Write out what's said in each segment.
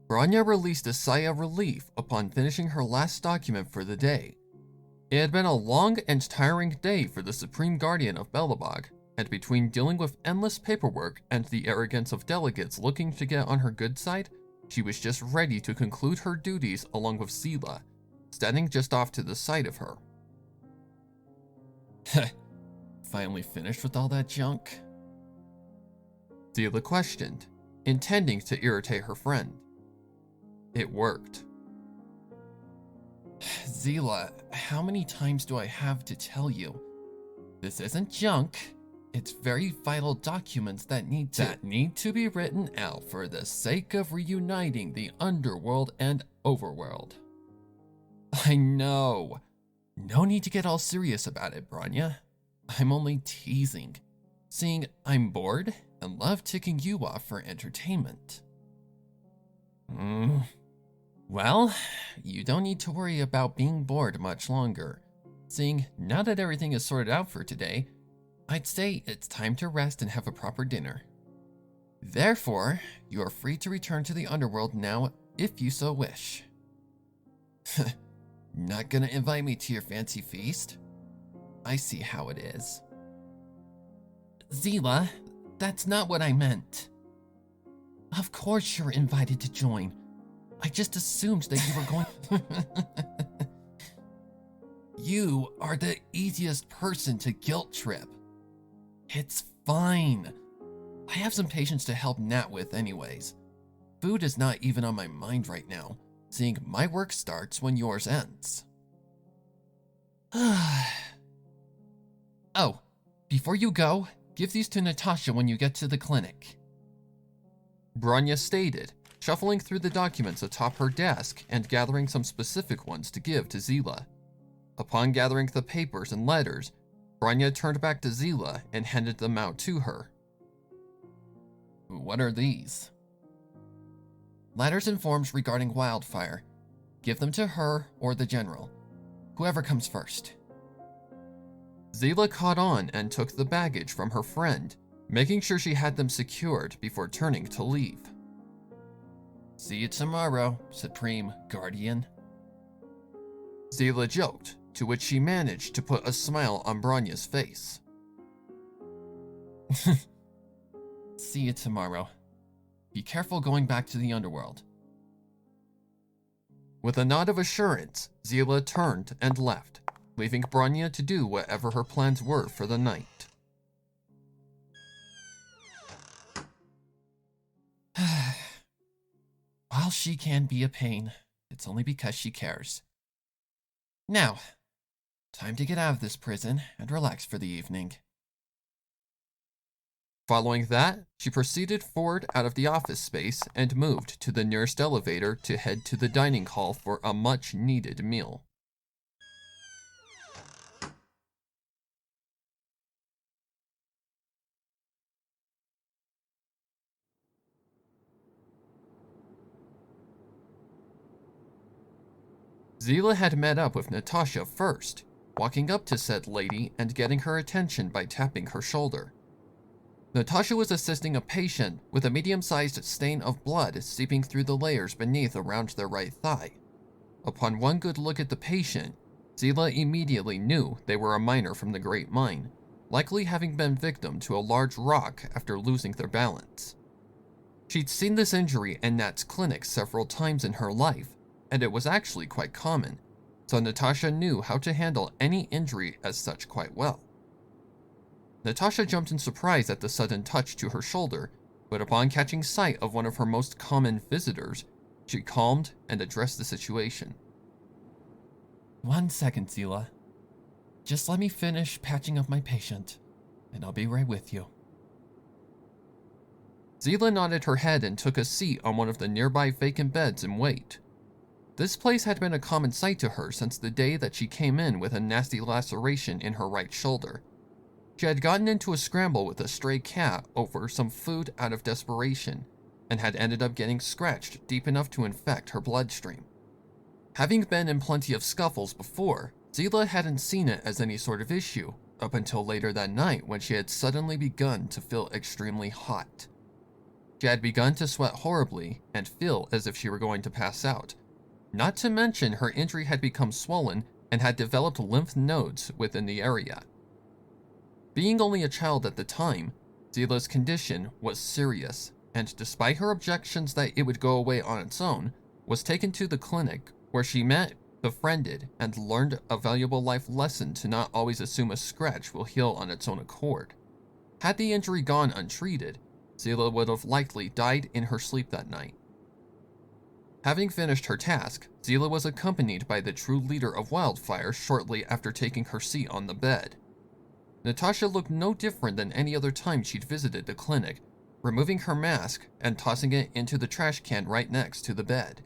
Bronya released a sigh of relief upon finishing her last document for the day. It had been a long and tiring day for the Supreme Guardian of BELOBOG, and between dealing with endless paperwork and the arrogance of delegates looking to get on her good side, she was just ready to conclude her duties along with Seele, standing just off to the side of her. Finally finished with all that junk? Seele questioned, intending to irritate her friend. It worked. Seele, how many times do I have to tell you? This isn't junk. It's very vital documents that need to be written out for the sake of reuniting the underworld and overworld. I know. No need to get all serious about it, Bronya. I'm only teasing. Seeing I'm bored and love ticking you off for entertainment. Well, you don't need to worry about being bored much longer. Seeing now that everything is sorted out for today, I'd say it's time to rest and have a proper dinner. Therefore, you are free to return to the underworld now if you so wish. Not gonna invite me to your fancy feast? I see how it is. Seele, that's not what I meant. Of course you're invited to join. I just assumed that you were going. You are the easiest person to guilt trip. It's fine. I have some patience to help Nat with anyways. Food is not even on my mind right now, seeing my work starts when yours ends. Oh, before you go, give these to Natasha when you get to the clinic. Bronya stated, shuffling through the documents atop her desk and gathering some specific ones to give to Seele. Upon gathering the papers and letters, Bronya turned back to Seele and handed them out to her. What are these? Letters and forms regarding wildfire. Give them to her or the general. Whoever comes first. Seele caught on and took the baggage from her friend, making sure she had them secured before turning to leave. See you tomorrow, Supreme Guardian. Seele joked, to which she managed to put a smile on Bronya's face. See you tomorrow. Be careful going back to the underworld. With a nod of assurance, Seele turned and left, leaving Bronya to do whatever her plans were for the night. While she can be a pain, it's only because she cares. Now, time to get out of this prison and relax for the evening. Following that, she proceeded forward out of the office space and moved to the nearest elevator to head to the dining hall for a much-needed meal. Seele had met up with Natasha first, walking up to said lady and getting her attention by tapping her shoulder. Natasha was assisting a patient with a medium-sized stain of blood seeping through the layers beneath around their right thigh. Upon one good look at the patient, Seele immediately knew they were a miner from the Great Mine, likely having been victim to a large rock after losing their balance. She'd seen this injury in Nat's clinic several times in her life, and it was actually quite common, so Natasha knew how to handle any injury as such quite well. Natasha jumped in surprise at the sudden touch to her shoulder, but upon catching sight of one of her most common visitors, she calmed and addressed the situation. 1 second, Seele. Just let me finish patching up my patient, and I'll be right with you. Seele nodded her head and took a seat on one of the nearby vacant beds and wait. This place had been a common sight to her since the day that she came in with a nasty laceration in her right shoulder. She had gotten into a scramble with a stray cat over some food out of desperation, and had ended up getting scratched deep enough to infect her bloodstream. Having been in plenty of scuffles before, Seele hadn't seen it as any sort of issue, up until later that night when she had suddenly begun to feel extremely hot. she had begun to sweat horribly and feel as if she were going to pass out. Not to mention her injury had become swollen and had developed lymph nodes within the area. Being only a child at the time, Seele's condition was serious, and despite her objections that it would go away on its own, was taken to the clinic where she met, befriended, and learned a valuable life lesson to not always assume a scratch will heal on its own accord. Had the injury gone untreated, Seele would have likely died in her sleep that night. Having finished her task, Seele was accompanied by the true leader of Wildfire shortly after taking her seat on the bed. Natasha looked no different than any other time she'd visited the clinic, removing her mask and tossing it into the trash can right next to the bed.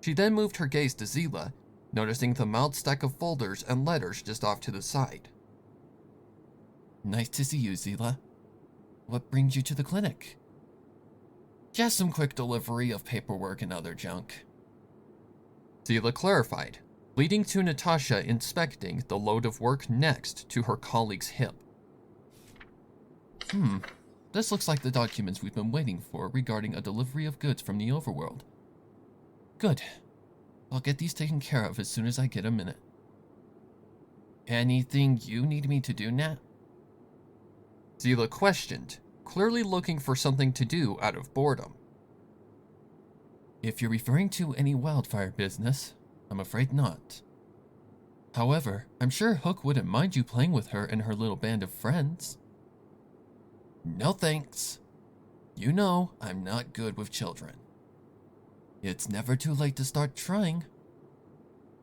She then moved her gaze to Seele, noticing the mild stack of folders and letters just off to the side. "Nice to see you, Seele. What brings you to the clinic?" "Just some quick delivery of paperwork and other junk," Seele clarified, leading to Natasha inspecting the load of work next to her colleague's hip. This looks like the documents we've been waiting for regarding a delivery of goods from the overworld. Good. I'll get these taken care of as soon as I get a minute." "Anything you need me to do, Nat?" Seele questioned, clearly looking for something to do out of boredom. "If you're referring to any wildfire business, I'm afraid not. However, I'm sure Hook wouldn't mind you playing with her and her little band of friends." "No thanks. You know I'm not good with children." "It's never too late to start trying.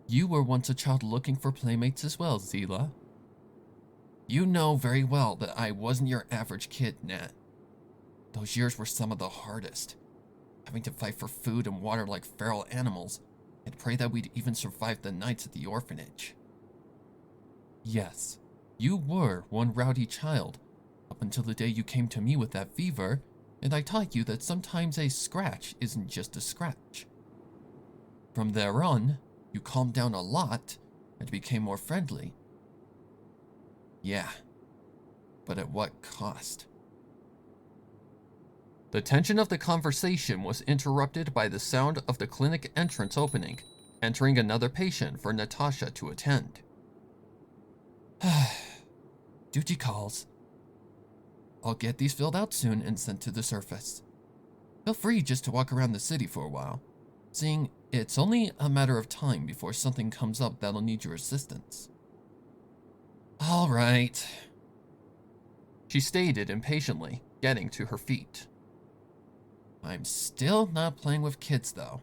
You were once a child looking for playmates as well, Seele." "You know very well that I wasn't your average kid, Nat. Those years were some of the hardest. Having to fight for food and water like feral animals, and pray that we'd even survive the nights at the orphanage." "Yes, you were one rowdy child, up until the day you came to me with that fever, and I taught you that sometimes a scratch isn't just a scratch. From there on, you calmed down a lot and became more friendly." "Yeah, but at what cost?" The tension of the conversation was interrupted by the sound of the clinic entrance opening, entering another patient for Natasha to attend. "Duty calls. I'll get these filled out soon and sent to the surface. Feel free just to walk around the city for a while, seeing it's only a matter of time before something comes up that'll need your assistance." "All right," she stated impatiently, getting to her feet. "I'm still not playing with kids, though."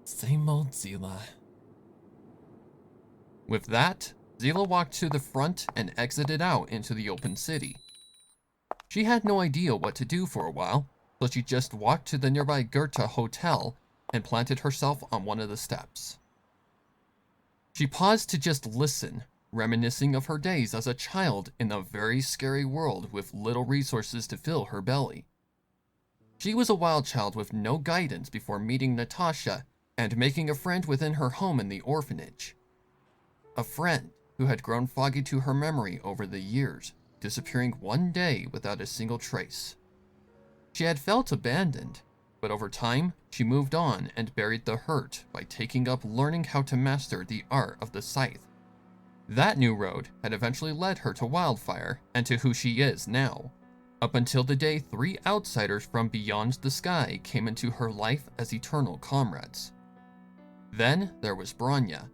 Same old Seele. With that, Seele walked to the front and exited out into the open city. She had no idea what to do for a while, so she just walked to the nearby Goethe Hotel and planted herself on one of the steps. She paused to just listen, reminiscing of her days as a child in a very scary world with little resources to fill her belly. She was a wild child with no guidance before meeting Natasha and making a friend within her home in the orphanage. A friend who had grown foggy to her memory over the years, disappearing one day without a single trace. She had felt abandoned, but over time, she moved on and buried the hurt by taking up learning how to master the art of the scythe. That new road had eventually led her to Wildfire and to who she is now, up until the day 3 outsiders from beyond the sky came into her life as eternal comrades. Then there was Bronya,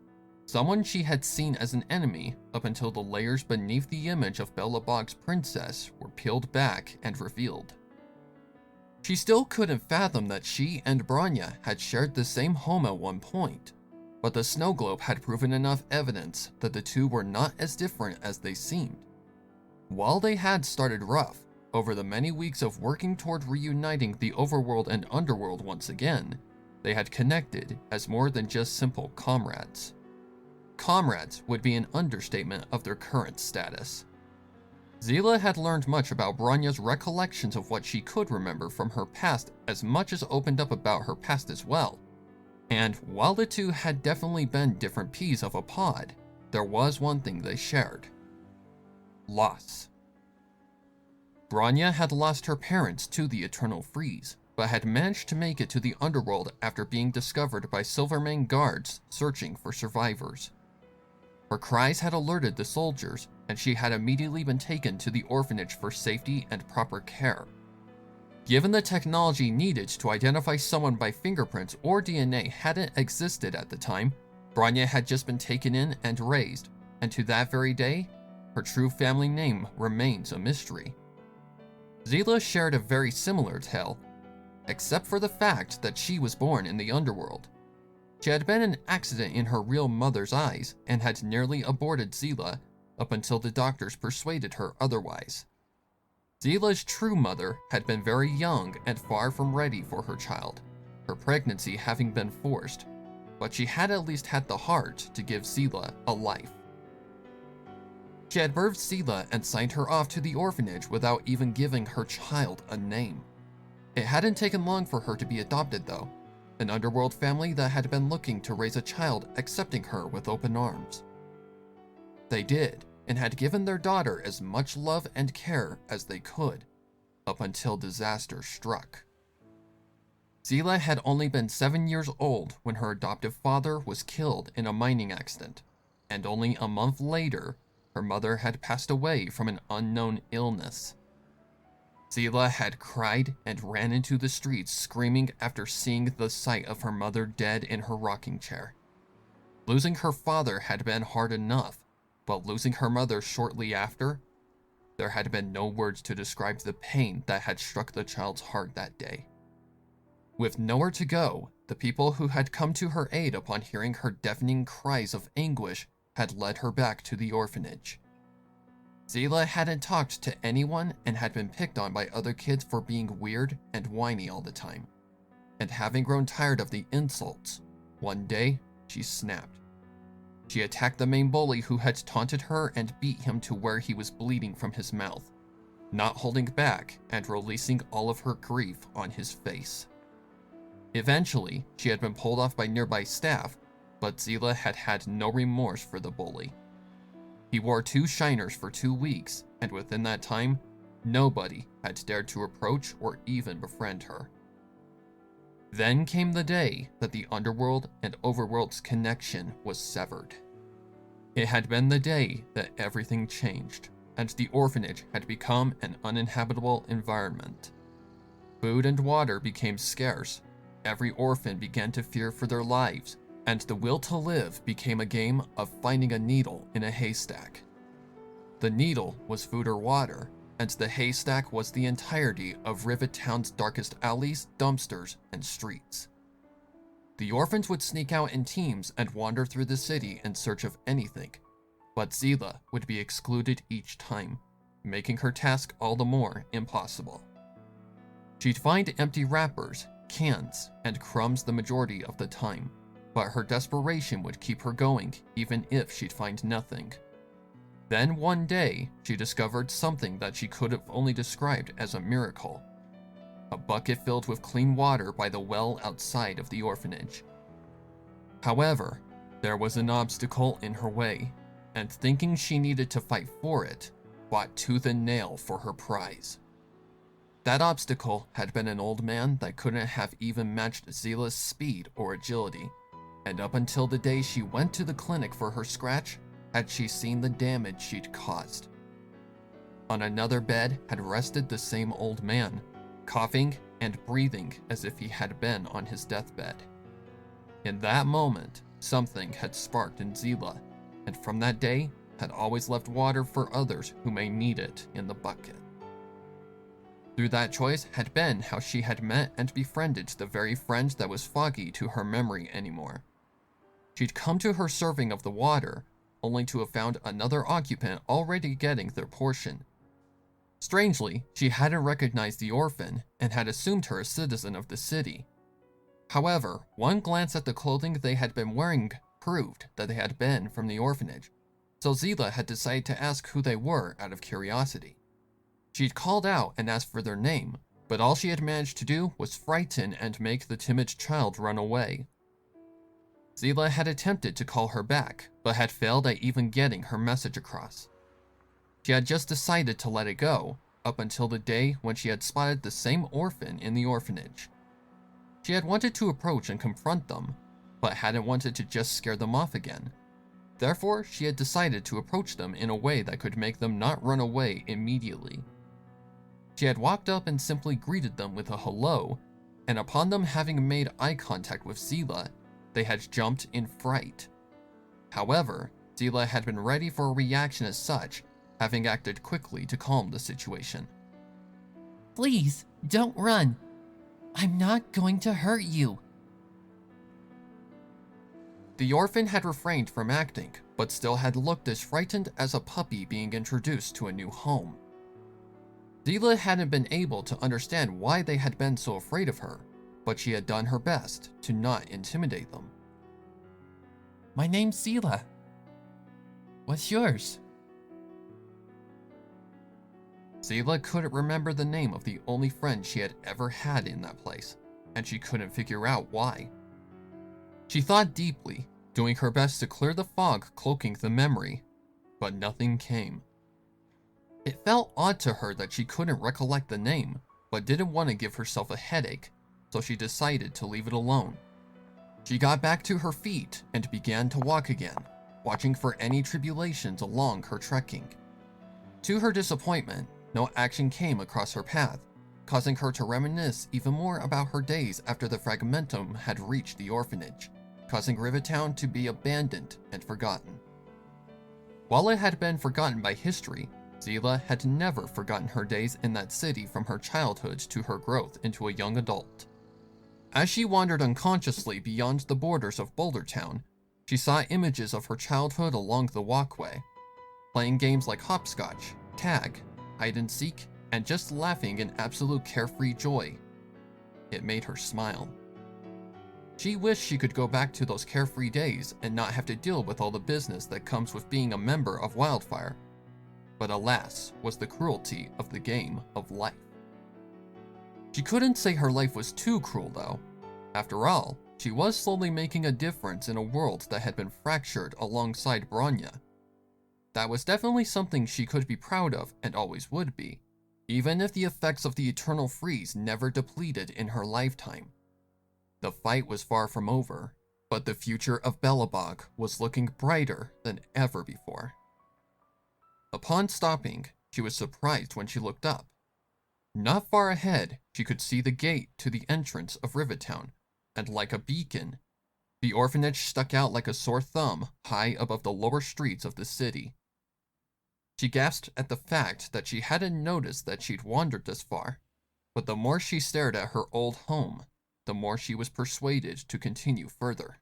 someone she had seen as an enemy up until the layers beneath the image of BELOBOG's princess were peeled back and revealed. She still couldn't fathom that she and Bronya had shared the same home at one point, but the snow globe had proven enough evidence that the two were not as different as they seemed. While they had started rough, over the many weeks of working toward reuniting the overworld and underworld once again, they had connected as more than just simple comrades. Comrades would be an understatement of their current status. Seele had learned much about Bronya's recollections of what she could remember from her past as much as opened up about her past as well. And while the two had definitely been different peas of a pod, there was one thing they shared: loss. Bronya had lost her parents to the Eternal Freeze, but had managed to make it to the underworld after being discovered by Silvermane guards searching for survivors. Her cries had alerted the soldiers, and she had immediately been taken to the orphanage for safety and proper care. Given the technology needed to identify someone by fingerprints or DNA hadn't existed at the time, Bronya had just been taken in and raised, and to that very day, her true family name remains a mystery. Seele shared a very similar tale, except for the fact that she was born in the underworld. She had been an accident in her real mother's eyes and had nearly aborted Seele up until the doctors persuaded her otherwise. Seele's true mother had been very young and far from ready for her child, her pregnancy having been forced, but she had at least had the heart to give Seele a life. She had birthed Seele and signed her off to the orphanage without even giving her child a name. It hadn't taken long for her to be adopted though, an underworld family that had been looking to raise a child accepting her with open arms. They did, and had given their daughter as much love and care as they could, up until disaster struck. Seele had only been 7 years old when her adoptive father was killed in a mining accident, and only a month later, her mother had passed away from an unknown illness. Seele had cried and ran into the streets screaming after seeing the sight of her mother dead in her rocking chair. Losing her father had been hard enough, but losing her mother shortly after, there had been no words to describe the pain that had struck the child's heart that day. With nowhere to go, the people who had come to her aid upon hearing her deafening cries of anguish had led her back to the orphanage. Seele hadn't talked to anyone and had been picked on by other kids for being weird and whiny all the time. And having grown tired of the insults, one day she snapped. She attacked the main bully who had taunted her and beat him to where he was bleeding from his mouth, not holding back and releasing all of her grief on his face. Eventually, she had been pulled off by nearby staff, but Seele had had no remorse for the bully. He wore 2 shiners for 2 weeks, and within that time, nobody had dared to approach or even befriend her. Then came the day that the underworld and overworld's connection was severed. It had been the day that everything changed, and the orphanage had become an uninhabitable environment. Food and water became scarce, every orphan began to fear for their lives, and the will to live became a game of finding a needle in a haystack. The needle was food or water, and the haystack was the entirety of Rivet Town's darkest alleys, dumpsters, and streets. The orphans would sneak out in teams and wander through the city in search of anything, but Seele would be excluded each time, making her task all the more impossible. She'd find empty wrappers, cans, and crumbs the majority of the time, but her desperation would keep her going even if she'd find nothing. Then one day, she discovered something that she could have only described as a miracle. A bucket filled with clean water by the well outside of the orphanage. However, there was an obstacle in her way, and thinking she needed to fight for it, fought tooth and nail for her prize. That obstacle had been an old man that couldn't have even matched Seele's speed or agility, and up until the day she went to the clinic for her scratch, had she seen the damage she'd caused. On another bed had rested the same old man, coughing and breathing as if he had been on his deathbed. In that moment, something had sparked in Seele, and from that day had always left water for others who may need it in the bucket. Through that choice had been how she had met and befriended the very friend that was foggy to her memory anymore. She'd come to her serving of the water, only to have found another occupant already getting their portion. Strangely, she hadn't recognized the orphan and had assumed her a citizen of the city. However, one glance at the clothing they had been wearing proved that they had been from the orphanage, so Seele had decided to ask who they were out of curiosity. She'd called out and asked for their name, but all she had managed to do was frighten and make the timid child run away. Seele had attempted to call her back, but had failed at even getting her message across. She had just decided to let it go, up until the day when she had spotted the same orphan in the orphanage. She had wanted to approach and confront them, but hadn't wanted to just scare them off again. Therefore, she had decided to approach them in a way that could make them not run away immediately. She had walked up and simply greeted them with a hello, and upon them having made eye contact with Seele, they had jumped in fright. However, Seele had been ready for a reaction as such, having acted quickly to calm the situation. Please, don't run. I'm not going to hurt you. The orphan had refrained from acting, but still had looked as frightened as a puppy being introduced to a new home. Seele hadn't been able to understand why they had been so afraid of her, but she had done her best to not intimidate them. My name's Seele. What's yours? Seele couldn't remember the name of the only friend she had ever had in that place, and she couldn't figure out why. She thought deeply, doing her best to clear the fog cloaking the memory, but nothing came. It felt odd to her that she couldn't recollect the name, but didn't want to give herself a headache, so she decided to leave it alone. She got back to her feet and began to walk again, watching for any tribulations along her trekking. To her disappointment, no action came across her path, causing her to reminisce even more about her days after the fragmentum had reached the orphanage, causing Rivet Town to be abandoned and forgotten. While it had been forgotten by history, Seele had never forgotten her days in that city from her childhood to her growth into a young adult. As she wandered unconsciously beyond the borders of Boulder Town, she saw images of her childhood along the walkway, playing games like hopscotch, tag, hide and seek, and just laughing in absolute carefree joy. It made her smile. She wished she could go back to those carefree days and not have to deal with all the business that comes with being a member of Wildfire. But alas, was the cruelty of the game of life. She couldn't say her life was too cruel though. After all, she was slowly making a difference in a world that had been fractured alongside Bronya. That was definitely something she could be proud of and always would be, even if the effects of the eternal freeze never depleted in her lifetime. The fight was far from over, but the future of BELOBOG was looking brighter than ever before. Upon stopping, she was surprised when she looked up. Not far ahead, she could see the gate to the entrance of Rivet Town, and like a beacon, the orphanage stuck out like a sore thumb high above the lower streets of the city. She gasped at the fact that she hadn't noticed that she'd wandered this far, but the more she stared at her old home, the more she was persuaded to continue further.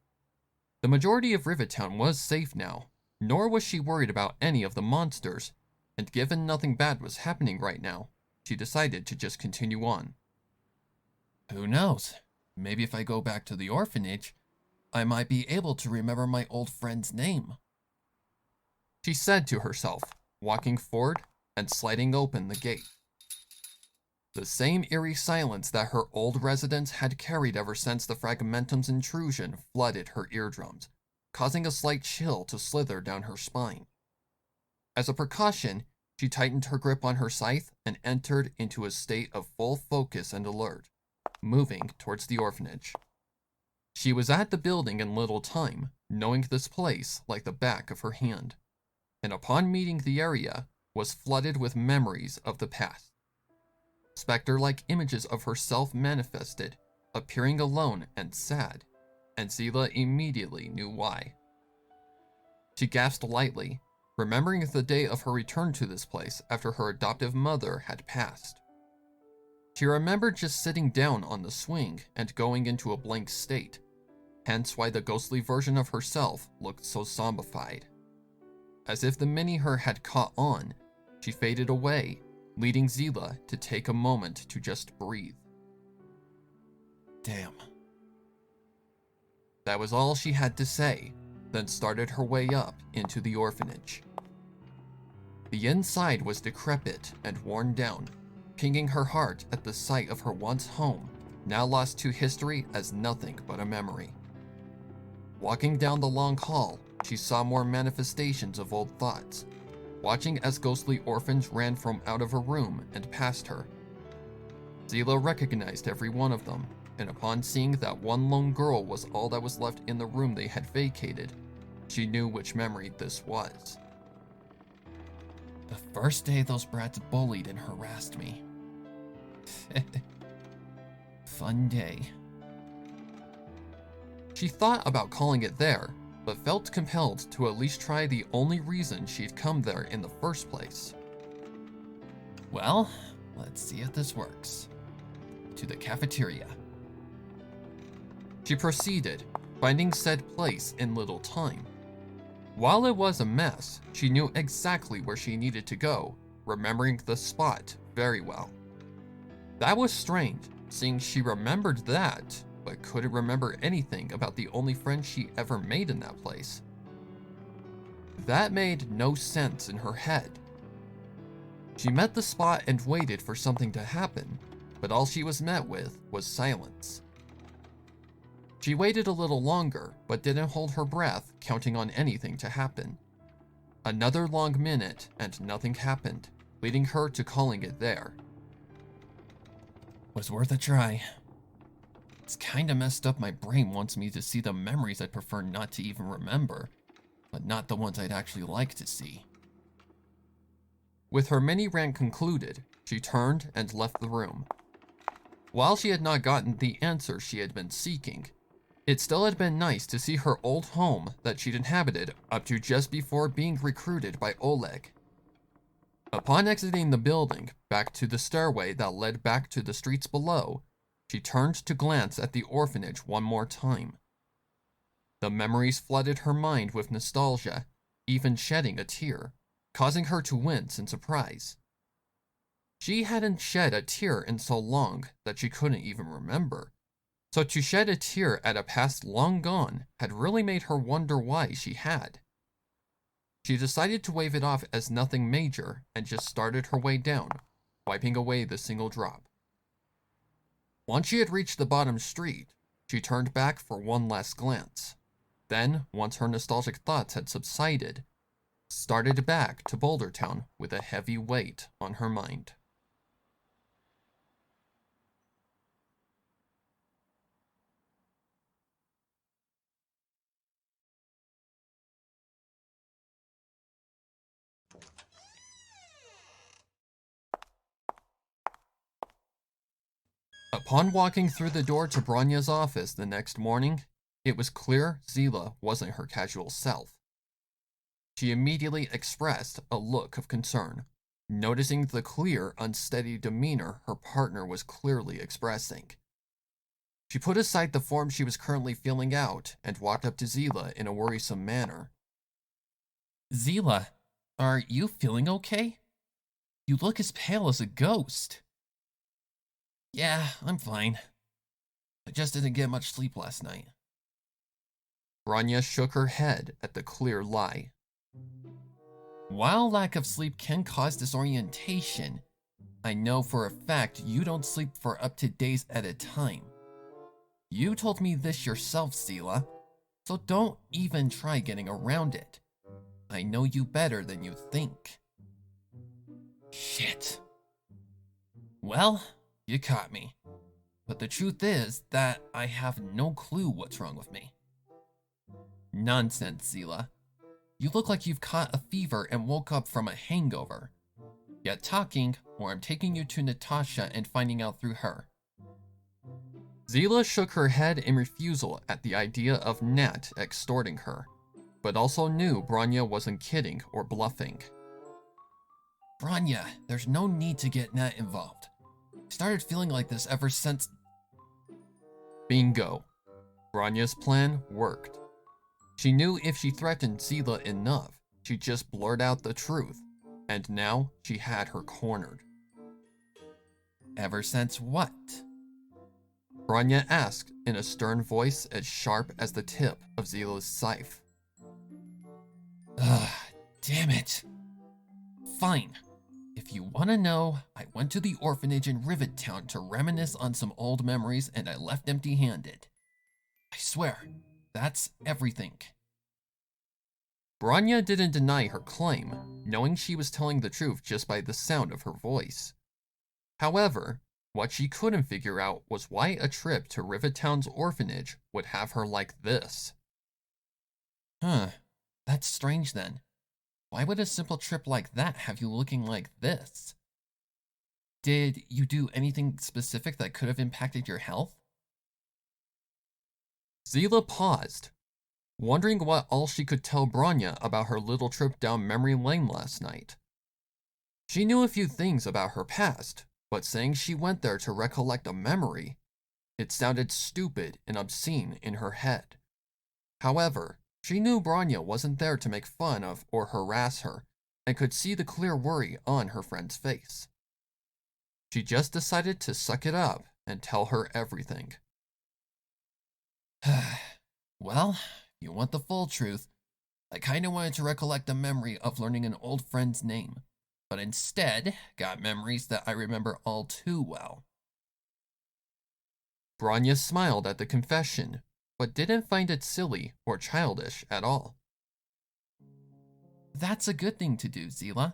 The majority of Rivet Town was safe now, nor was she worried about any of the monsters, and given nothing bad was happening right now, she decided to just continue on. Who knows? Maybe if I go back to the orphanage, I might be able to remember my old friend's name, she said to herself, walking forward and sliding open the gate. The same eerie silence that her old residence had carried ever since the fragmentum's intrusion flooded her eardrums, causing a slight chill to slither down her spine. As a precaution, she tightened her grip on her scythe and entered into a state of full focus and alert, moving towards the orphanage. She was at the building in little time, knowing this place like the back of her hand, and upon meeting the area, was flooded with memories of the past. Spectre-like images of herself manifested, appearing alone and sad, and Seele immediately knew why. She gasped lightly, remembering the day of her return to this place after her adoptive mother had passed. She remembered just sitting down on the swing and going into a blank state, hence why the ghostly version of herself looked so zombified. As if the mini-her had caught on, she faded away, leading Seele to take a moment to just breathe. Damn. That was all she had to say, then started her way up into the orphanage. The inside was decrepit and worn down, pinging her heart at the sight of her once home, now lost to history as nothing but a memory. Walking down the long hall, she saw more manifestations of old thoughts. watching as ghostly orphans ran from out of her room and past her. Seele recognized every one of them, and upon seeing that one lone girl was all that was left in the room they had vacated, she knew which memory this was. The first day those brats bullied and harassed me. Fun day. She thought about calling it there, but felt compelled to at least try the only reason she'd come there in the first place. Well, let's see if this works. To the cafeteria. She proceeded, finding said place in little time. While it was a mess, she knew exactly where she needed to go, remembering the spot very well. That was strange, seeing she remembered that, but couldn't remember anything about the only friend she ever made in that place. That made no sense in her head. She met the spot and waited for something to happen, but all she was met with was silence. She waited a little longer, but didn't hold her breath, counting on anything to happen. Another long minute, and nothing happened, leading her to calling it there. Was worth a try. It's kinda messed up. My brain wants me to see the memories I'd prefer not to even remember, but not the ones I'd actually like to see. With her mini rant concluded, she turned and left the room. While she had not gotten the answer she had been seeking, it still had been nice to see her old home that she'd inhabited up to just before being recruited by Oleg. Upon exiting the building, back to the stairway that led back to the streets below, she turned to glance at the orphanage one more time. The memories flooded her mind with nostalgia, even shedding a tear, causing her to wince in surprise. She hadn't shed a tear in so long that she couldn't even remember, so to shed a tear at a past long gone had really made her wonder why she had. She decided to wave it off as nothing major and just started her way down, wiping away the single drop. Once she had reached the bottom street, she turned back for one last glance. Then, once her nostalgic thoughts had subsided, started back to Boulder Town with a heavy weight on her mind. Upon walking through the door to Bronya's office the next morning, it was clear Seele wasn't her casual self. She immediately expressed a look of concern, noticing the clear, unsteady demeanor her partner was clearly expressing. She put aside the form she was currently filling out and walked up to Seele in a worrisome manner. Seele, are you feeling okay? You look as pale as a ghost. Yeah, I'm fine. I just didn't get much sleep last night. Bronya shook her head at the clear lie. While lack of sleep can cause disorientation, I know for a fact you don't sleep for up to days at a time. You told me this yourself, Seele, so don't even try getting around it. I know you better than you think. Shit. Well, you caught me. But the truth is that I have no clue what's wrong with me. Nonsense, Seele. You look like you've caught a fever and woke up from a hangover. Get talking, or I'm taking you to Natasha and finding out through her. Seele shook her head in refusal at the idea of Nat extorting her, but also knew Bronya wasn't kidding or bluffing. Bronya, there's no need to get Nat involved. I started feeling like this ever since... Bingo. Bronya's plan worked. She knew if she threatened Seele enough, she'd just blurt out the truth, and now she had her cornered. Ever since what? Bronya asked in a stern voice as sharp as the tip of Seele's scythe. Ugh, damn it. Fine. If you want to know, I went to the orphanage in Rivet Town to reminisce on some old memories and I left empty-handed. I swear, that's everything. Bronya didn't deny her claim, knowing she was telling the truth just by the sound of her voice. However, what she couldn't figure out was why a trip to Rivet Town's orphanage would have her like this. That's strange then. Why would a simple trip like that have you looking like this? Did you do anything specific that could have impacted your health? Seele paused, wondering what all she could tell Bronya about her little trip down memory lane last night. She knew a few things about her past, but saying she went there to recollect a memory, it sounded stupid and obscene in her head. However, she knew Bronya wasn't there to make fun of or harass her, and could see the clear worry on her friend's face. She just decided to suck it up and tell her everything. Well, if you want the full truth, I kinda wanted to recollect the memory of learning an old friend's name, but instead got memories that I remember all too well. Bronya smiled at the confession, but didn't find it silly or childish at all. That's a good thing to do, Seele.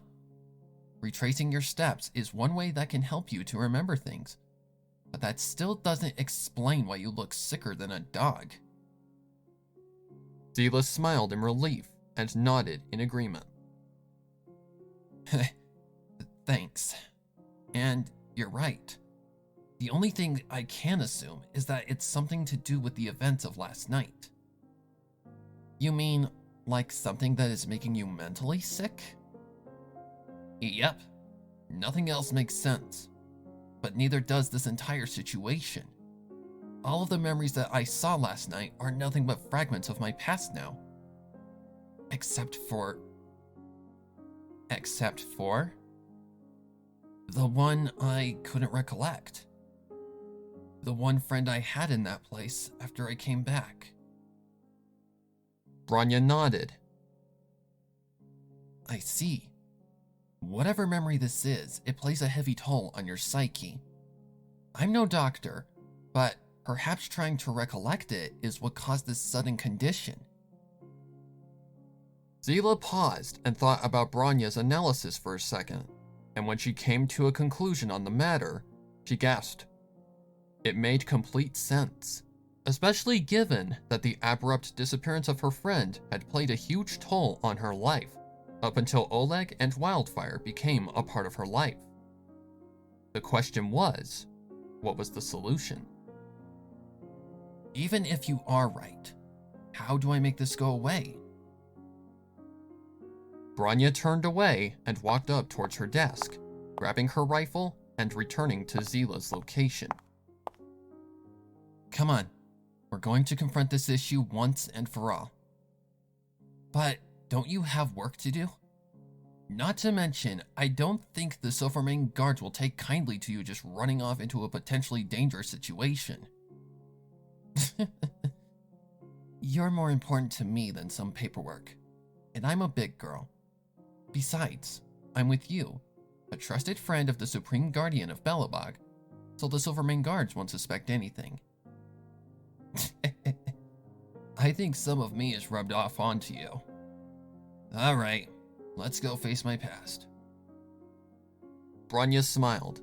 Retracing your steps is one way that can help you to remember things, but that still doesn't explain why you look sicker than a dog. Seele smiled in relief and nodded in agreement. Thanks. And you're right. The only thing I can assume is that it's something to do with the events of last night. You mean, like something that is making you mentally sick? Yep. Nothing else makes sense. But neither does this entire situation. All of the memories that I saw last night are nothing but fragments of my past now. Except for... the one I couldn't recollect. The one friend I had in that place after I came back. Bronya nodded. I see. Whatever memory this is, it plays a heavy toll on your psyche. I'm no doctor, but perhaps trying to recollect it is what caused this sudden condition. Seele paused and thought about Bronya's analysis for a second, and when she came to a conclusion on the matter, she gasped. It made complete sense, especially given that the abrupt disappearance of her friend had played a huge toll on her life, up until Oleg and Wildfire became a part of her life. The question was, what was the solution? Even if you are right, how do I make this go away? Bronya turned away and walked up towards her desk, grabbing her rifle and returning to Seele's location. Come on, we're going to confront this issue once and for all. But don't you have work to do? Not to mention, I don't think the Silvermane guards will take kindly to you just running off into a potentially dangerous situation. You're more important to me than some paperwork, and I'm a big girl. Besides, I'm with you, a trusted friend of the Supreme Guardian of BELOBOG, so the Silvermane guards won't suspect anything. I think some of me is rubbed off onto you. Alright, let's go face my past. Bronya smiled,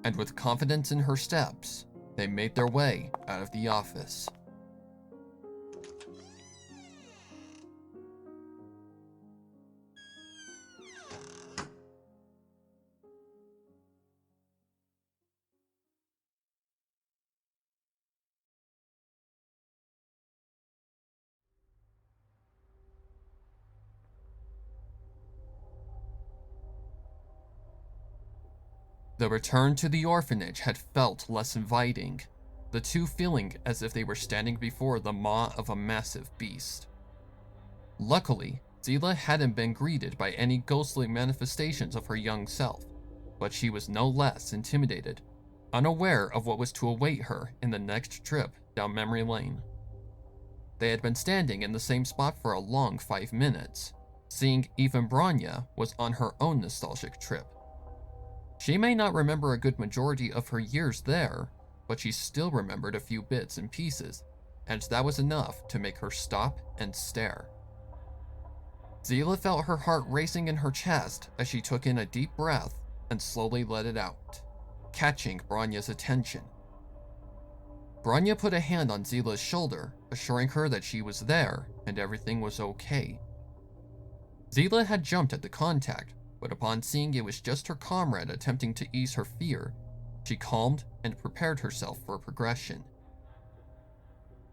and with confidence in her steps, they made their way out of the office. The return to the orphanage had felt less inviting, the two feeling as if they were standing before the maw of a massive beast. Luckily, Seele hadn't been greeted by any ghostly manifestations of her young self, but she was no less intimidated, unaware of what was to await her in the next trip down memory lane. They had been standing in the same spot for a long 5 minutes, seeing even Bronya was on her own nostalgic trip. She may not remember a good majority of her years there, but she still remembered a few bits and pieces, and that was enough to make her stop and stare. Seele felt her heart racing in her chest as she took in a deep breath and slowly let it out, catching Bronya's attention. Bronya put a hand on Seele's shoulder, assuring her that she was there and everything was okay. Seele had jumped at the contact, but upon seeing it was just her comrade attempting to ease her fear, she calmed and prepared herself for progression.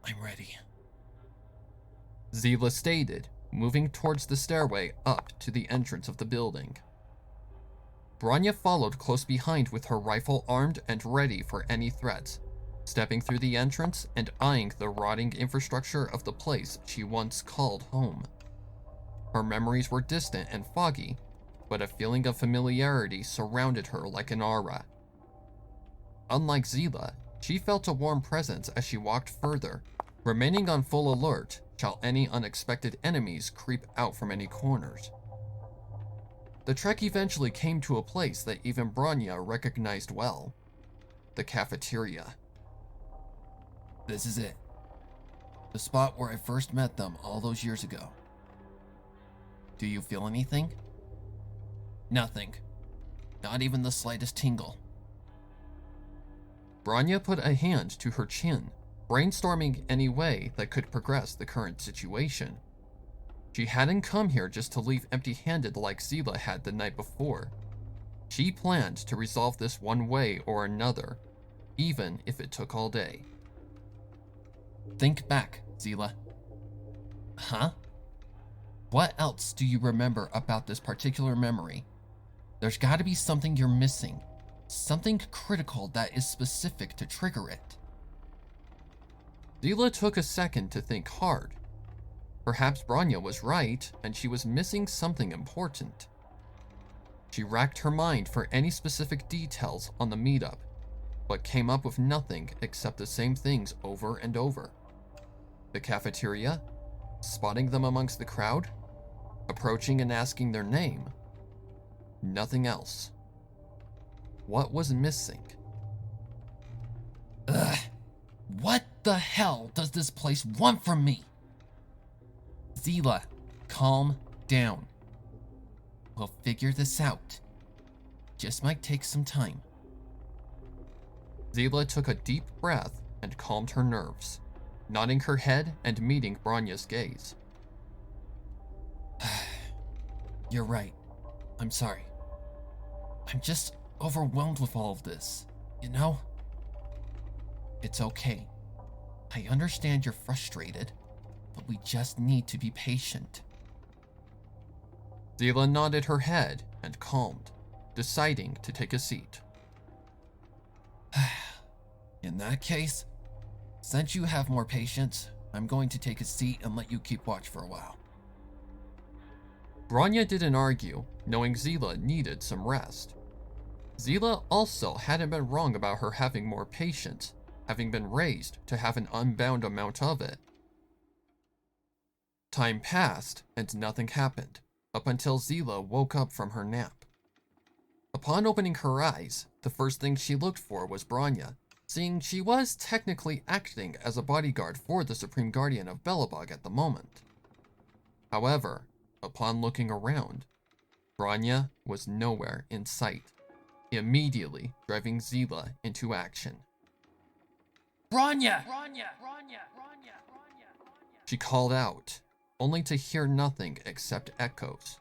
I'm ready, Seele stated, moving towards the stairway up to the entrance of the building. Bronya followed close behind with her rifle armed and ready for any threats, stepping through the entrance and eyeing the rotting infrastructure of the place she once called home. Her memories were distant and foggy, but a feeling of familiarity surrounded her like an aura. Unlike Seele, she felt a warm presence as she walked further, remaining on full alert shall any unexpected enemies creep out from any corners. The trek eventually came to a place that even Bronya recognized well: the cafeteria. This is it. The spot where I first met them all those years ago. Do you feel anything? Nothing. Not even the slightest tingle. Bronya put a hand to her chin, brainstorming any way that could progress the current situation. She hadn't come here just to leave empty-handed like Seele had the night before. She planned to resolve this one way or another, even if it took all day. Think back, Seele. Huh? What else do you remember about this particular memory? There's gotta be something you're missing. Something critical that is specific to trigger it. Seele took a second to think hard. Perhaps Bronya was right, and she was missing something important. She racked her mind for any specific details on the meetup, but came up with nothing except the same things over and over. The cafeteria, spotting them amongst the crowd, approaching and asking their name. Nothing else. What was missing? Ugh. What the hell does this place want from me? Seele, calm down. We'll figure this out. Just might take some time. Seele took a deep breath and calmed her nerves, nodding her head and meeting Bronya's gaze. You're right. I'm sorry. I'm just overwhelmed with all of this, you know? It's okay. I understand you're frustrated, but we just need to be patient. Seele nodded her head and calmed, deciding to take a seat. In that case, since you have more patience, I'm going to take a seat and let you keep watch for a while. Bronya didn't argue, knowing Seele needed some rest. Seele also hadn't been wrong about her having more patience, having been raised to have an unbound amount of it. Time passed, and nothing happened, up until Seele woke up from her nap. Upon opening her eyes, the first thing she looked for was Bronya, seeing she was technically acting as a bodyguard for the Supreme Guardian of BELOBOG at the moment. However, upon looking around, Bronya was nowhere in sight, immediately driving Seele into action. Bronya! She called out, only to hear nothing except echoes.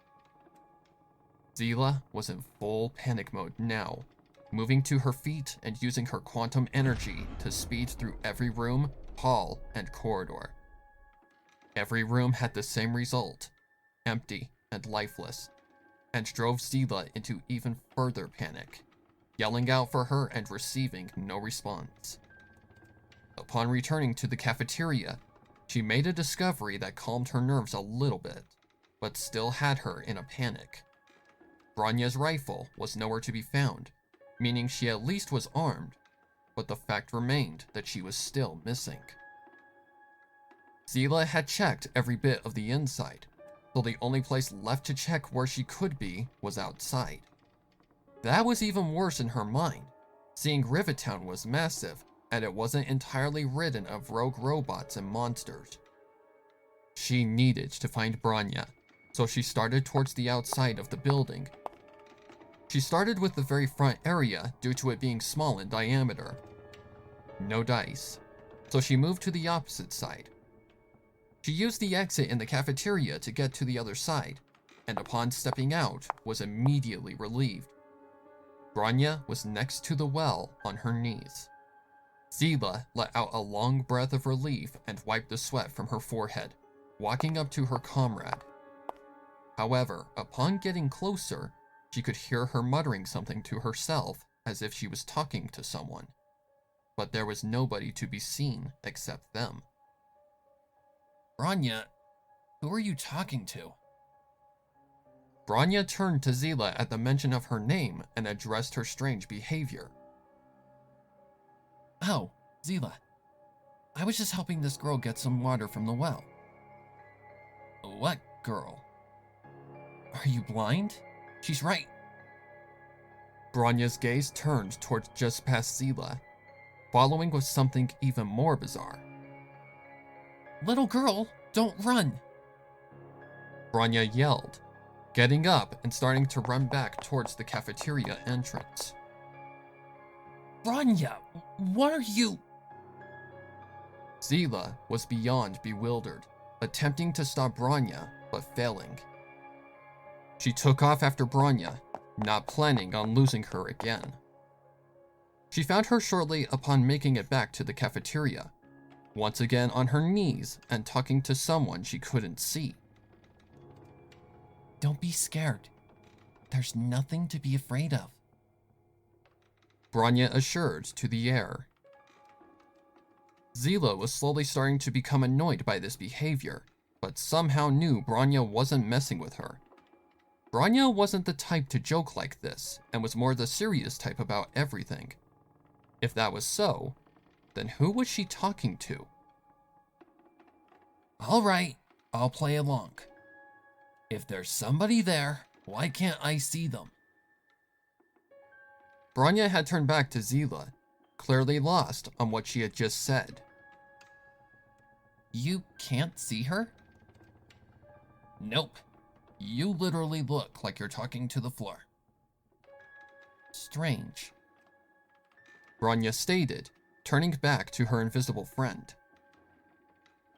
Seele was in full panic mode now, moving to her feet and using her quantum energy to speed through every room, hall, and corridor. Every room had the same result, empty and lifeless, and drove Seele into even further panic, yelling out for her and receiving no response. Upon returning to the cafeteria, she made a discovery that calmed her nerves a little bit, but still had her in a panic. Bronya's rifle was nowhere to be found, meaning she at least was armed, but the fact remained that she was still missing. Seele had checked every bit of the inside, so the only place left to check where she could be was outside. That was even worse in her mind, seeing Rivet Town was massive, and it wasn't entirely ridden of rogue robots and monsters. She needed to find Bronya, so she started towards the outside of the building. She started with the very front area due to it being small in diameter. No dice, so she moved to the opposite side. She used the exit in the cafeteria to get to the other side, and upon stepping out, was immediately relieved. Bronya was next to the well on her knees. Seele let out a long breath of relief and wiped the sweat from her forehead, walking up to her comrade. However, upon getting closer, she could hear her muttering something to herself as if she was talking to someone. But there was nobody to be seen except them. Bronya, who are you talking to? Bronya turned to Seele at the mention of her name and addressed her strange behavior. Oh, Seele. I was just helping this girl get some water from the well. What girl? Are you blind? She's right. Bronya's gaze turned towards just past Seele, following with something even more bizarre. Little girl, don't run! Bronya yelled, getting up and starting to run back towards the cafeteria entrance. Bronya, what are you? Seele was beyond bewildered, attempting to stop Bronya, but failing. She took off after Bronya, not planning on losing her again. She found her shortly upon making it back to the cafeteria, once again on her knees and talking to someone she couldn't see. Don't be scared. There's nothing to be afraid of. Bronya assured to the air. Seele was slowly starting to become annoyed by this behavior, but somehow knew Bronya wasn't messing with her. Bronya wasn't the type to joke like this, and was more the serious type about everything. If that was so, then who was she talking to? All right, I'll play along. If there's somebody there, why can't I see them? Bronya had turned back to Seele, clearly lost on what she had just said. You can't see her? Nope. You literally look like you're talking to the floor. Strange. Bronya stated, turning back to her invisible friend.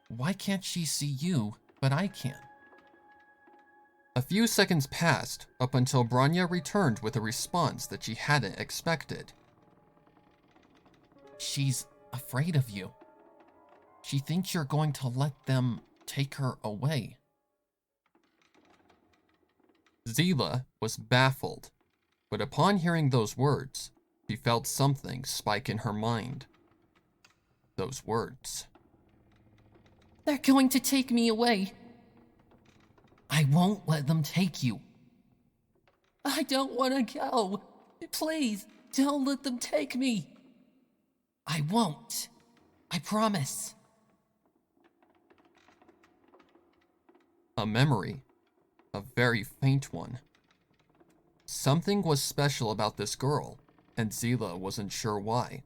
Why can't she see you, but I can? A few seconds passed up until Bronya returned with a response that she hadn't expected. She's afraid of you. She thinks you're going to let them take her away. Seele was baffled, but upon hearing those words, she felt something spike in her mind. Those words. They're going to take me away. I won't let them take you. I don't want to go. Please, don't let them take me. I won't. I promise. A memory. A very faint one. Something was special about this girl, and Seele wasn't sure why.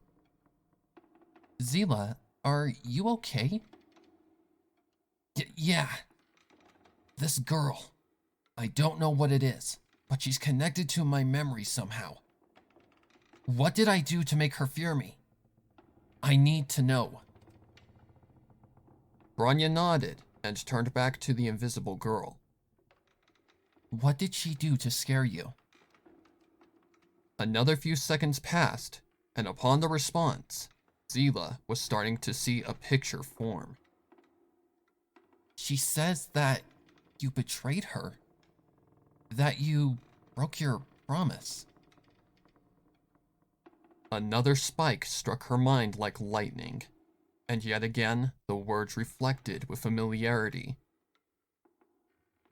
Seele, are you okay? Yeah. This girl. I don't know what it is, but she's connected to my memory somehow. What did I do to make her fear me? I need to know. Bronya nodded and turned back to the invisible girl. What did she do to scare you? Another few seconds passed, and upon the response, Seele was starting to see a picture form. She says that you betrayed her. That you broke your promise. Another spike struck her mind like lightning, and yet again the words reflected with familiarity.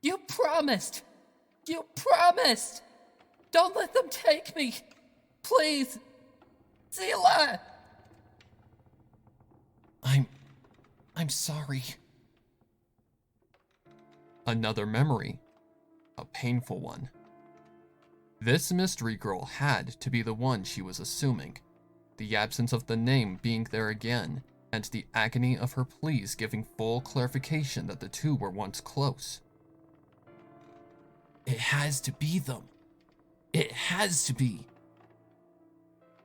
You promised! You promised! Don't let them take me! Please! Seele! I'm sorry. Another memory. A painful one. This mystery girl had to be the one she was assuming, the absence of the name being there again, and the agony of her pleas giving full clarification that the two were once close. It has to be them. It has to be.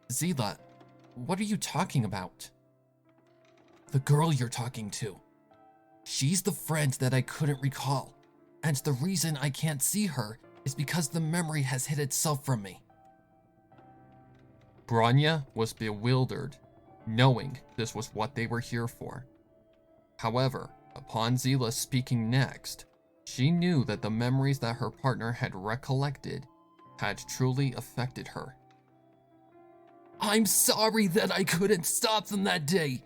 Seele, what are you talking about? The girl you're talking to. She's the friend that I couldn't recall, and the reason I can't see her is because the memory has hid itself from me. Bronya was bewildered, knowing this was what they were here for. However, upon Seele speaking next, she knew that the memories that her partner had recollected had truly affected her. I'm sorry that I couldn't stop them that day.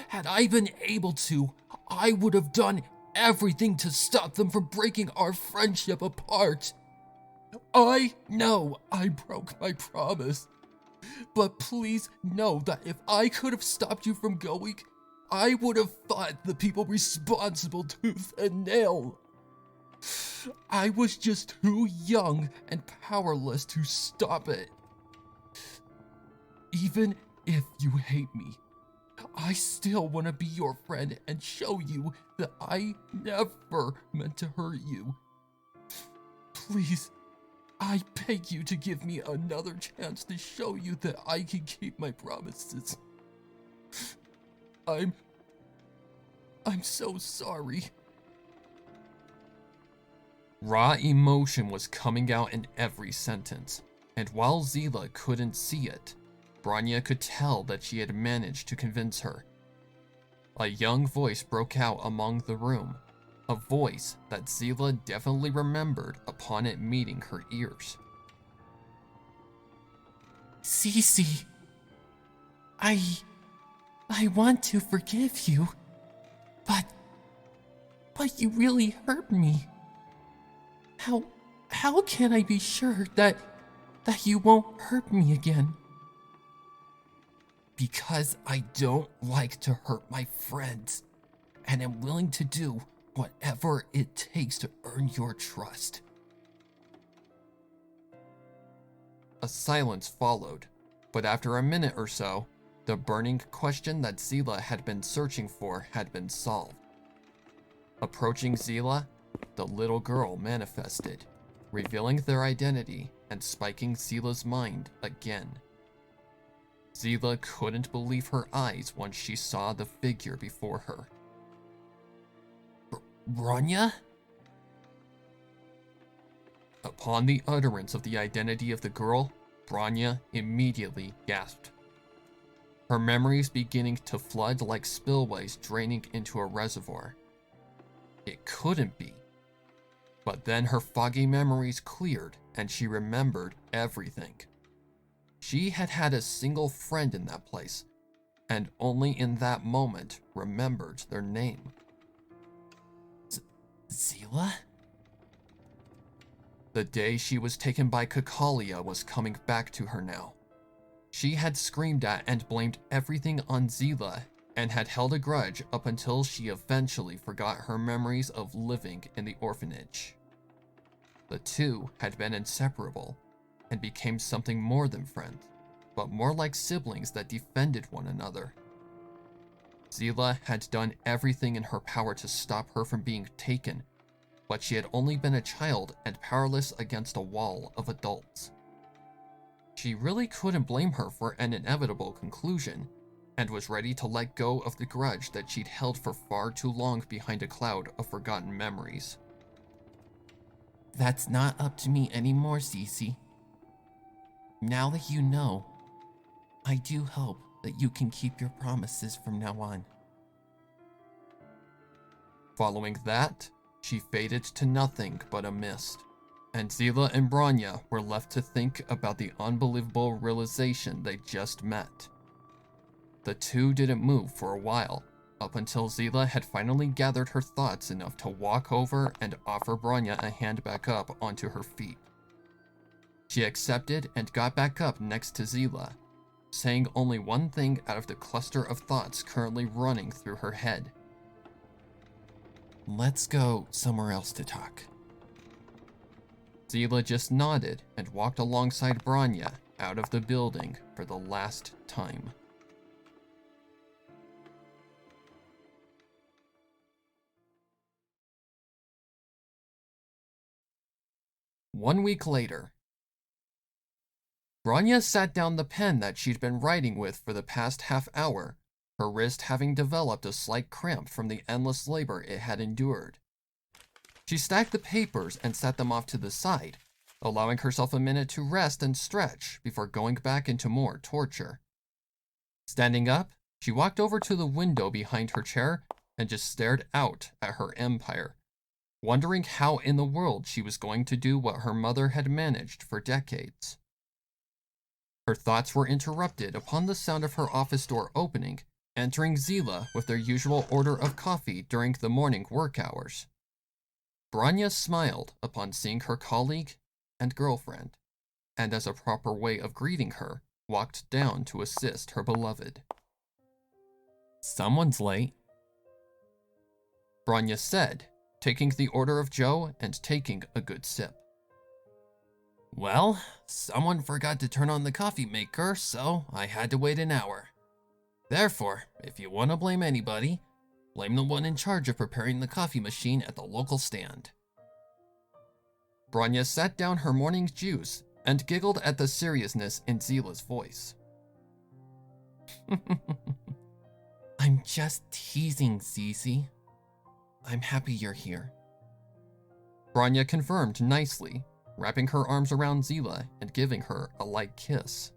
Had I been able to, I would have done everything to stop them from breaking our friendship apart. I know I broke my promise, but please know that if I could have stopped you from going, I would have fought the people responsible tooth and nail. I was just too young and powerless to stop it. Even if you hate me, I still want to be your friend and show you that I never meant to hurt you. Please, I beg you to give me another chance to show you that I can keep my promises. I'm so sorry. Raw emotion was coming out in every sentence, and while Seele couldn't see it, Bronya could tell that she had managed to convince her. A young voice broke out among the room, a voice that Seele definitely remembered upon it meeting her ears. Cece, I want to forgive you, but you really hurt me. How can I be sure that you won't hurt me again? Because I don't like to hurt my friends, and am willing to do whatever it takes to earn your trust. A silence followed, but after a minute or so, the burning question that Seele had been searching for had been solved. Approaching Seele, the little girl manifested, revealing their identity and spiking Seele's mind again. Seele couldn't believe her eyes once she saw the figure before her. Bronya? Upon the utterance of the identity of the girl, Bronya immediately gasped. Her memories beginning to flood like spillways draining into a reservoir. It couldn't be. But then her foggy memories cleared and she remembered everything. She had had a single friend in that place, and only in that moment remembered their name. Seele? The day she was taken by Kakalia was coming back to her now. She had screamed at and blamed everything on Seele, and had held a grudge up until she eventually forgot her memories of living in the orphanage. The two had been inseparable, and became something more than friends, but more like siblings that defended one another. Seele had done everything in her power to stop her from being taken, but she had only been a child and powerless against a wall of adults. She really couldn't blame her for an inevitable conclusion, and was ready to let go of the grudge that she'd held for far too long behind a cloud of forgotten memories. That's not up to me anymore, Cece. Now that you know, I do hope that you can keep your promises from now on. Following that, she faded to nothing but a mist, and Seele and Bronya were left to think about the unbelievable realization they just met. The two didn't move for a while, up until Seele had finally gathered her thoughts enough to walk over and offer Bronya a hand back up onto her feet. She accepted and got back up next to Seele, saying only one thing out of the cluster of thoughts currently running through her head. Let's go somewhere else to talk. Seele just nodded and walked alongside Bronya out of the building for the last time. 1 week later. Bronya sat down the pen that she'd been writing with for the past half hour, her wrist having developed a slight cramp from the endless labor it had endured. She stacked the papers and set them off to the side, allowing herself a minute to rest and stretch before going back into more torture. Standing up, she walked over to the window behind her chair and just stared out at her empire, wondering how in the world she was going to do what her mother had managed for decades. Her thoughts were interrupted upon the sound of her office door opening, entering Seele with their usual order of coffee during the morning work hours. Bronya smiled upon seeing her colleague and girlfriend, and as a proper way of greeting her, walked down to assist her beloved. "Someone's late," Bronya said, taking the order of Joe and taking a good sip. "Well, someone forgot to turn on the coffee maker, so I had to wait an hour. Therefore, if you want to blame anybody, blame the one in charge of preparing the coffee machine at the local stand." Bronya set down her morning juice and giggled at the seriousness in Seele's voice. "I'm just teasing, Cece. I'm happy you're here." Bronya confirmed nicely, wrapping her arms around Seele and giving her a light kiss.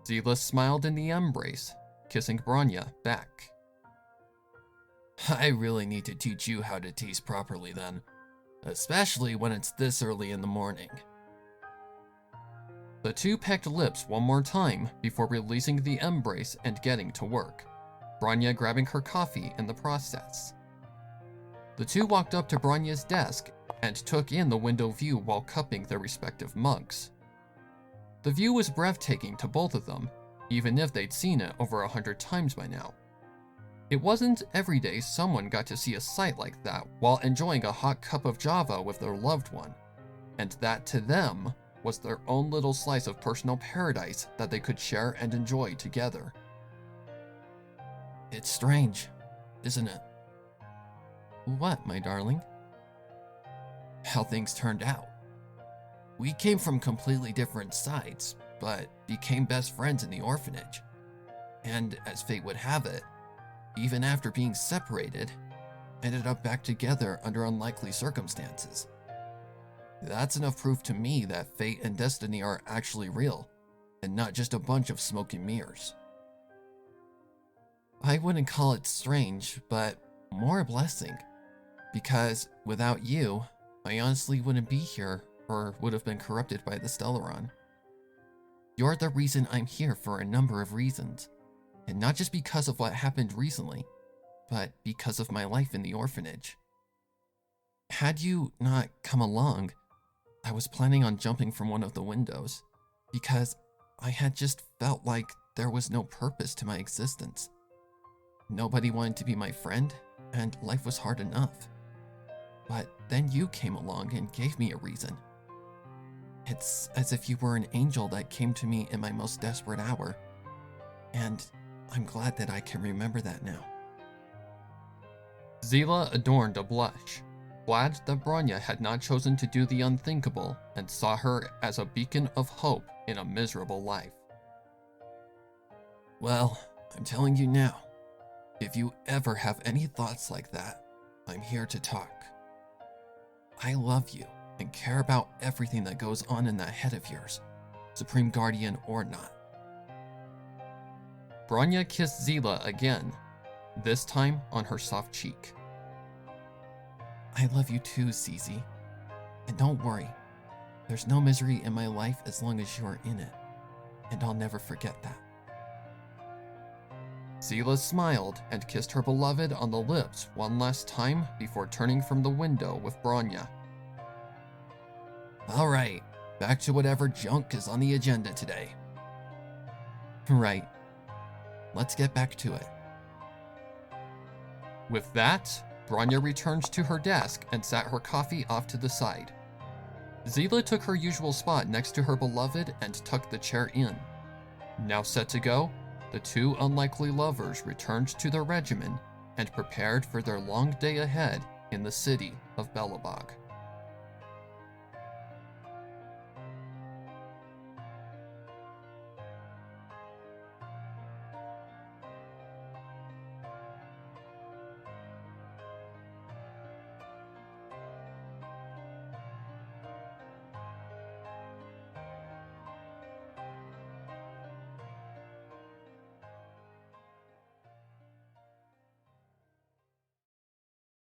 Seele smiled in the embrace, kissing Bronya back. "I really need to teach you how to taste properly then, especially when it's this early in the morning." The two pecked lips one more time before releasing the embrace and getting to work, Bronya grabbing her coffee in the process. The two walked up to Bronya's desk and took in the window view while cupping their respective mugs. The view was breathtaking to both of them, even if they'd seen it over 100 times by now. It wasn't every day someone got to see a sight like that while enjoying a hot cup of java with their loved one, and that to them was their own little slice of personal paradise that they could share and enjoy together. "It's strange, isn't it?" "What, my darling?" "How things turned out. We came from completely different sides, but became best friends in the orphanage. And as fate would have it, even after being separated, ended up back together under unlikely circumstances. That's enough proof to me that fate and destiny are actually real, and not just a bunch of smoke and mirrors." "I wouldn't call it strange, but more a blessing. Because without you, I honestly wouldn't be here or would have been corrupted by the Stellaron. You're the reason I'm here for a number of reasons, and not just because of what happened recently, but because of my life in the orphanage. Had you not come along, I was planning on jumping from one of the windows, because I had just felt like there was no purpose to my existence. Nobody wanted to be my friend, and life was hard enough. But then you came along and gave me a reason. It's as if you were an angel that came to me in my most desperate hour, and I'm glad that I can remember that now." Seele adorned a blush, glad that Bronya had not chosen to do the unthinkable and saw her as a beacon of hope in a miserable life. "Well, I'm telling you now, if you ever have any thoughts like that, I'm here to talk. I love you and care about everything that goes on in that head of yours, Supreme Guardian or not." Bronya kissed Seele again, this time on her soft cheek. "I love you too, Cece. And don't worry, there's no misery in my life as long as you're in it, and I'll never forget that." Seele smiled and kissed her beloved on the lips one last time before turning from the window with Bronya. "All right, back to whatever junk is on the agenda today." "Right. Let's get back to it." With that, Bronya returned to her desk and sat her coffee off to the side. Seele took her usual spot next to her beloved and tucked the chair in. Now set to go, the two unlikely lovers returned to their regimen and prepared for their long day ahead in the city of BELOBOG.